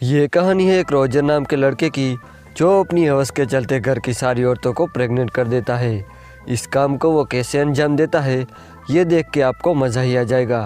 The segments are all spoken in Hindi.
ये कहानी है एक रोजर नाम के लड़के की जो अपनी हवस के चलते घर की सारी औरतों को प्रेग्नेंट कर देता है। इस काम को वो कैसे अंजाम देता है ये देख के आपको मज़ा ही आ जाएगा।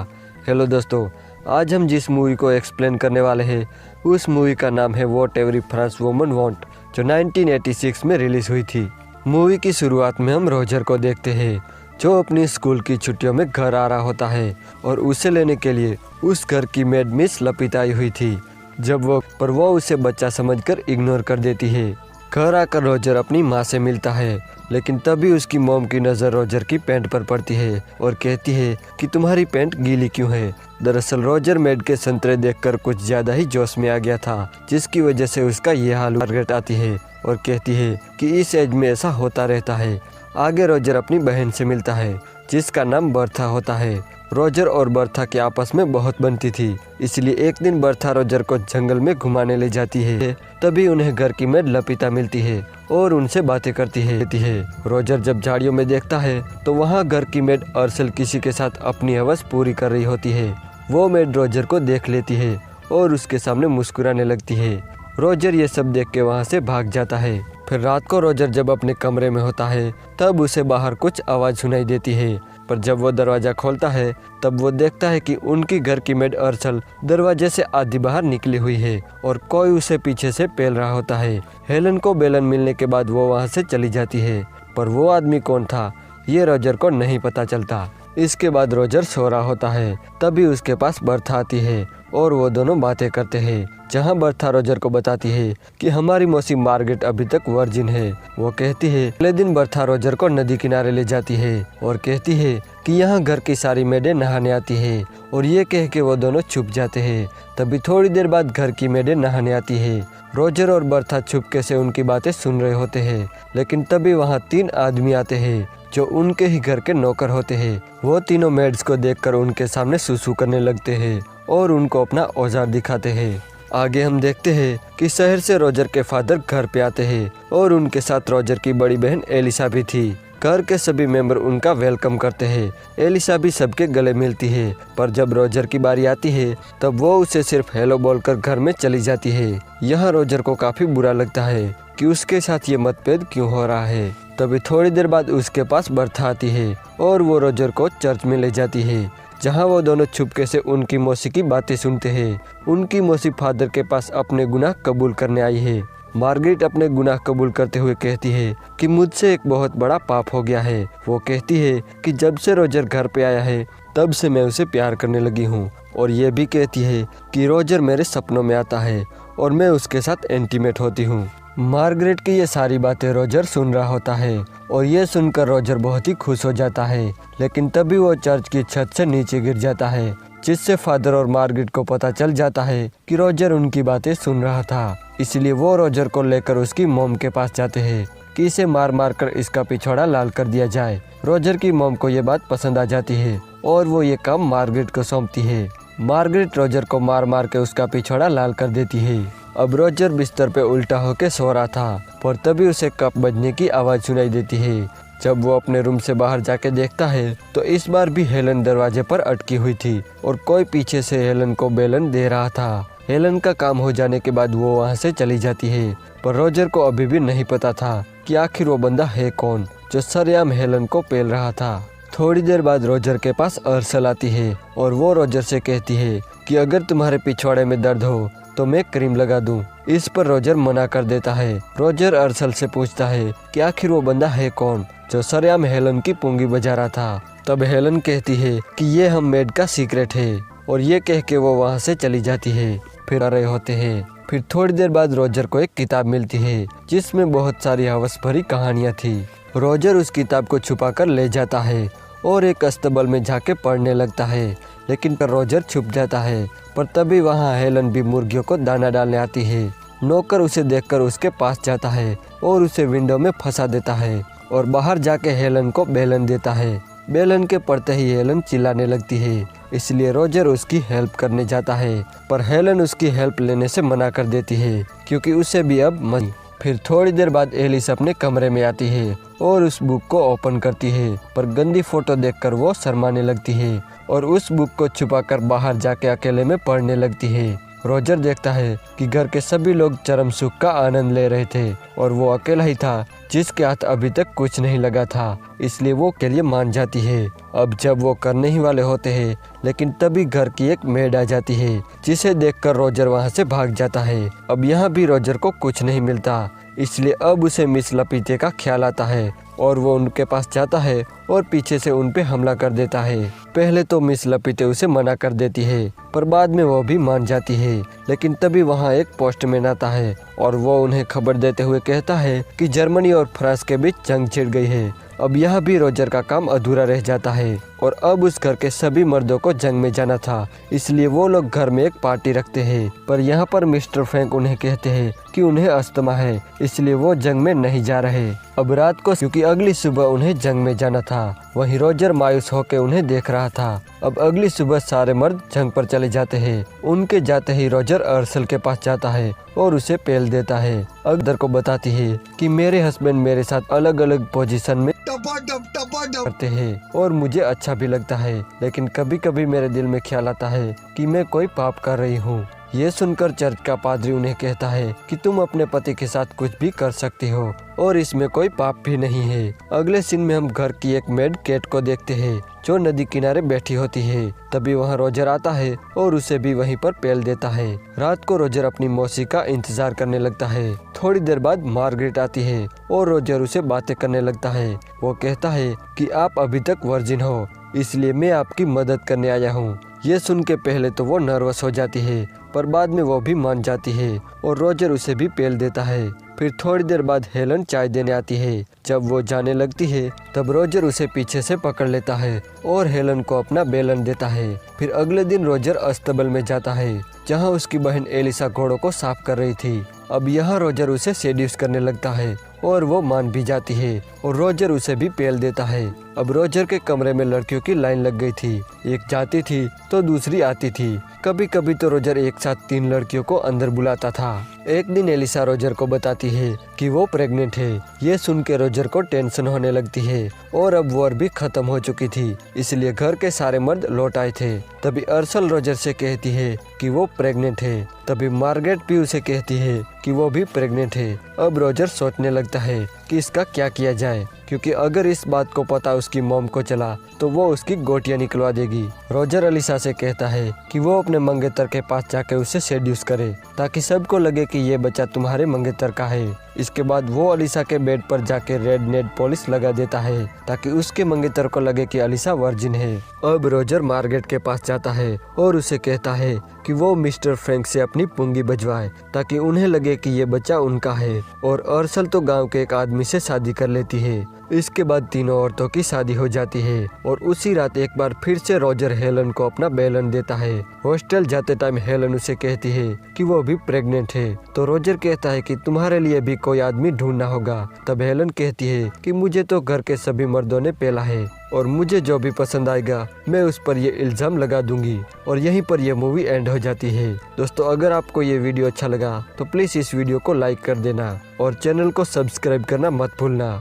हेलो दोस्तों, आज हम जिस मूवी को एक्सप्लेन करने वाले हैं उस मूवी का नाम है what every French woman want, जो 1986 में रिलीज़ हुई थी। मूवी की शुरुआत में हम रोजर को देखते हैं जो अपनी स्कूल की छुट्टियों में घर आ रहा होता है और उसे लेने के लिए उस घर की मेड मिस लपिता आई हुई थी। जब वो उसे बच्चा समझकर इग्नोर कर देती है। घर आकर रोजर अपनी माँ से मिलता है, लेकिन तभी उसकी मॉम की नज़र रोजर की पैंट पर पड़ती है और कहती है कि तुम्हारी पैंट गीली क्यों है। दरअसल रोजर मेड के संतरे देखकर कुछ ज़्यादा ही जोश में आ गया था, जिसकी वजह से उसका ये हाल। मार्गरेट आती है और कहती है कि इस एज में ऐसा होता रहता है। आगे रोजर अपनी बहन से मिलता है जिसका नाम बर्था होता है। रोजर और बर्था के आपस में बहुत बनती थी, इसलिए एक दिन बर्था रोजर को जंगल में घुमाने ले जाती है। तभी उन्हें घर की मेड लपिता मिलती है और उनसे बातें करती है। रोजर जब झाड़ियों में देखता है तो वहाँ घर की मेड अर्सल किसी के साथ अपनी हवस पूरी कर रही होती है। वो मेड रोजर को देख लेती है और उसके सामने मुस्कुराने लगती है। रोजर ये सब देख के वहाँ से भाग जाता है। फिर रात को रोजर जब अपने कमरे में होता है तब उसे बाहर कुछ आवाज़ सुनाई देती है, पर जब वो दरवाज़ा खोलता है तब वो देखता है कि उनकी घर की मेड अर्सल दरवाजे से आधी बाहर निकली हुई है और कोई उसे पीछे से पेल रहा होता है। हेलन को बेलन मिलने के बाद वो वहाँ से चली जाती है, पर वो आदमी कौन था ये रोजर को नहीं पता चलता। इसके बाद रोजर सो रहा होता है, तभी उसके पास बर्था आती है और वो दोनों बातें करते हैं, जहां बर्था रोजर को बताती है कि हमारी मौसी मार्गरेट अभी तक वर्जिन है। वो कहती है अगले दिन बर्था रोजर को नदी किनारे ले जाती है और कहती है कि यहाँ घर की सारी मेडें नहाने आती है, और ये कह के वो दोनों छुप जाते हैं। तभी थोड़ी देर बाद घर की मेडें नहाने आती है। रोजर और बर्था चुपके से उनकी बातें सुन रहे होते हैं, लेकिन तभी वहाँ 3 आदमी आते हैं जो उनके ही घर के नौकर होते हैं। वो तीनों मेड्स को देखकर उनके सामने सुसु करने लगते हैं और उनको अपना औजार दिखाते हैं। आगे हम देखते हैं कि शहर से रोजर के फादर घर पे आते हैं और उनके साथ रोजर की बड़ी बहन एलिसा भी थी। घर के सभी मेंबर उनका वेलकम करते हैं। एलिसा भी सबके गले मिलती है, पर जब रोजर की बारी आती है तब वो उसे सिर्फ हेलो बोलकर घर में चली जाती है। यहाँ रोजर को काफी बुरा लगता है कि उसके साथ ये मतभेद क्यों हो रहा है। तभी थोड़ी देर बाद उसके पास बर्था आती है और वो रोजर को चर्च में ले जाती है, जहाँ वो दोनों छुपके से उनकी मौसी की बातें सुनते हैं। उनकी मौसी फादर के पास अपने गुनाह कबूल करने आई है। मार्गरेट अपने गुनाह कबूल करते हुए कहती है कि मुझसे एक बहुत बड़ा पाप हो गया है। वो कहती है कि जब से रोजर घर पे आया है तब से मैं उसे प्यार करने लगी हूँ, और ये भी कहती है कि रोजर मेरे सपनों में आता है और मैं उसके साथ इंटीमेट होती हूँ। मार्गरेट की ये सारी बातें रोजर सुन रहा होता है और ये सुनकर रोजर बहुत ही खुश हो जाता है, लेकिन तभी वो चर्च की छत से नीचे गिर जाता है, जिससे फादर और मार्गरेट को पता चल जाता है कि रोजर उनकी बातें सुन रहा था। इसलिए वो रोजर को लेकर उसकी मॉम के पास जाते हैं कि इसे मार मार कर इसका पिछवाड़ा लाल कर दिया जाए। रोजर की मॉम को ये बात पसंद आ जाती है और वो ये काम मार्गरेट को सौंपती है। मार्गरेट रोजर को मार मार के उसका पिछवाड़ा लाल कर देती है। अब रोजर बिस्तर पे उल्टा होकर सो रहा था, पर तभी उसे कप बजने की आवाज़ सुनाई देती है। जब वो अपने रूम से बाहर जाके देखता है तो इस बार भी हेलन दरवाजे पर अटकी हुई थी और कोई पीछे से हेलन को बेलन दे रहा था। हेलन का काम हो जाने के बाद वो वहाँ से चली जाती है, पर रोजर को अभी भी नहीं पता था कि आखिर वो बंदा है कौन जो सरेआम हेलन को पेल रहा था। थोड़ी देर बाद रोजर के पास अर्सल आती है और वो रोजर से कहती है कि अगर तुम्हारे पिछवाड़े में दर्द हो तो मैं क्रीम लगा दूं। इस पर रोजर मना कर देता है। रोजर अर्सल से पूछता है कि आखिर वो बंदा है कौन जो सरेआम हेलन की पुंगी बजा रहा था। तब हेलन कहती है कि ये हम मेड का सीक्रेट है, और ये कह के वो वहाँ से चली जाती है। फिर आ रहे होते हैं। फिर थोड़ी देर बाद रोजर को एक किताब मिलती है जिसमें बहुत सारी हवस भरी कहानियाँ थी। रोजर उस किताब को छुपा कर ले जाता है और एक अस्तबल में जाके पढ़ने लगता है, लेकिन पर रोजर छुप जाता है। पर तभी वहाँ हेलन भी मुर्गियों को दाना डालने आती है। नौकर उसे देखकर उसके पास जाता है और उसे विंडो में फंसा देता है और बाहर जाके हेलन को बेलन देता है। बेलन के पड़ते ही हेलन चिल्लाने लगती है, इसलिए रोजर उसकी हेल्प करने जाता है, पर हेलन उसकी हेल्प लेने से मना कर देती है क्योंकि उसे भी अब मन। फिर थोड़ी देर बाद एलिस अपने कमरे में आती है और उस बुक को ओपन करती है, पर गंदी फोटो देखकर वो शर्माने लगती है और उस बुक को छुपाकर बाहर जाके अकेले में पढ़ने लगती है। रोजर देखता है कि घर के सभी लोग चरम सुख का आनंद ले रहे थे और वो अकेला ही था जिसके हाथ अभी तक कुछ नहीं लगा था, इसलिए वो के लिए मान जाती है। अब जब वो करने ही वाले होते हैं, लेकिन तभी घर की एक मेड आ जाती है जिसे देखकर रोजर वहाँ से भाग जाता है। अब यहाँ भी रोजर को कुछ नहीं मिलता, इसलिए अब उसे मिस लपीते का ख्याल आता है और वो उनके पास जाता है और पीछे से उन पे हमला कर देता है। पहले तो मिस लपीते उसे मना कर देती है, पर बाद में वो भी मान जाती है। लेकिन तभी वहाँ एक पोस्टमैन आता है और वो उन्हें खबर देते हुए कहता है कि जर्मनी और फ्रांस के बीच जंग छिड़ गई है। अब यहाँ भी रोजर का काम अधूरा रह जाता है और अब उस घर के सभी मर्दों को जंग में जाना था, इसलिए वो लोग घर में एक पार्टी रखते हैं। पर यहाँ पर मिस्टर फ्रैंक उन्हें कहते हैं कि उन्हें अस्थमा है, इसलिए वो जंग में नहीं जा रहे अब रात को, क्योंकि अगली सुबह उन्हें जंग में जाना था। वहीं रोजर मायूस होकर उन्हें देख रहा था। अब अगली सुबह सारे मर्द जंग पर चले जाते हैं। उनके जाते ही रोजर अर्सल के पास जाता है और उसे पेल देता है। अगदर को बताती है कि मेरे हस्बैंड मेरे साथ अलग अलग पोजीशन में करते हैं और मुझे अच्छा भी लगता है, लेकिन कभी कभी मेरे दिल में ख्याल आता है कि मैं कोई पाप कर रही हूँ। ये सुनकर चर्च का पादरी उन्हें कहता है कि तुम अपने पति के साथ कुछ भी कर सकती हो और इसमें कोई पाप भी नहीं है। अगले सीन में हम घर की एक मेड केट को देखते हैं जो नदी किनारे बैठी होती है। तभी वहाँ रोजर आता है और उसे भी वहीं पर पेल देता है। रात को रोजर अपनी मौसी का इंतजार करने लगता है। थोड़ी देर बाद मार्गरेट आती है और रोजर उसे बातें करने लगता है। वो कहता है कि आप अभी तक वर्जिन हो, इसलिए मैं आपकी मदद करने आया हूँ। ये सुन के पहले तो वो नर्वस हो जाती है, पर बाद में वो भी मान जाती है और रोजर उसे भी पेल देता है। फिर थोड़ी देर बाद हेलन चाय देने आती है। जब वो जाने लगती है तब रोजर उसे पीछे से पकड़ लेता है और हेलन को अपना बेलन देता है। फिर अगले दिन रोजर अस्तबल में जाता है जहाँ उसकी बहन एलिसा घोड़ों को साफ कर रही थी। अब यहाँ रोजर उसे सेड्यूस करने लगता है और वो मान भी जाती है और रोजर उसे भी पेल देता है। अब रोजर के कमरे में लड़कियों की लाइन लग गई थी, एक जाती थी तो दूसरी आती थी। कभी कभी तो रोजर एक साथ 3 लड़कियों को अंदर बुलाता था। एक दिन एलिसा रोजर को बताती है कि वो प्रेग्नेंट है। ये सुन के रोजर को टेंशन होने लगती है और अब वॉर भी खत्म हो चुकी थी, इसलिए घर के सारे मर्द लौट आए थे। तभी अर्सल रोजर से कहती है कि वो प्रेग्नेंट है। तभी मार्गरेट भी उसे कहती है कि वो भी प्रेग्नेंट है। अब रोजर सोचने लगता है कि इसका क्या किया जाए, क्योंकि अगर इस बात को पता उसकी मॉम को चला तो वो उसकी गोटियां निकलवा देगी। रोजर एलिसा से कहता है कि वो अपने मंगेतर के पास जाकर उसे सेड्यूस करे ताकि सबको लगे कि ये बच्चा तुम्हारे मंगेतर का है। इसके बाद वो अलीसा के बेड पर जाके रेड नेट पॉलिश लगा देता है ताकि उसके मंगेतर को लगे कि अलीसा वर्जिन है। अब रोजर मार्गरेट के पास जाता है और उसे कहता है कि वो मिस्टर फ्रैंक से अपनी पुंगी बजवाए ताकि उन्हें लगे कि ये बच्चा उनका है। और अर्सल तो गांव के एक आदमी से शादी कर लेती है। इसके बाद तीनों औरतों की शादी हो जाती है और उसी रात एक बार फिर से रोजर हेलन को अपना बेलन देता है। हॉस्टल जाते टाइम हेलन उसे कहती है कि वो भी प्रेग्नेंट है, तो रोजर कहता है कि तुम्हारे लिए भी कोई आदमी ढूंढना होगा। तब हेलन कहती है कि मुझे तो घर के सभी मर्दों ने पेला है और मुझे जो भी पसंद आएगा मैं उस पर ये इल्जाम लगा दूंगी। और यहीं पर यह मूवी एंड हो जाती है। दोस्तों, अगर आपको ये वीडियो अच्छा लगा तो प्लीज इस वीडियो को लाइक कर देना और चैनल को सब्सक्राइब करना मत भूलना।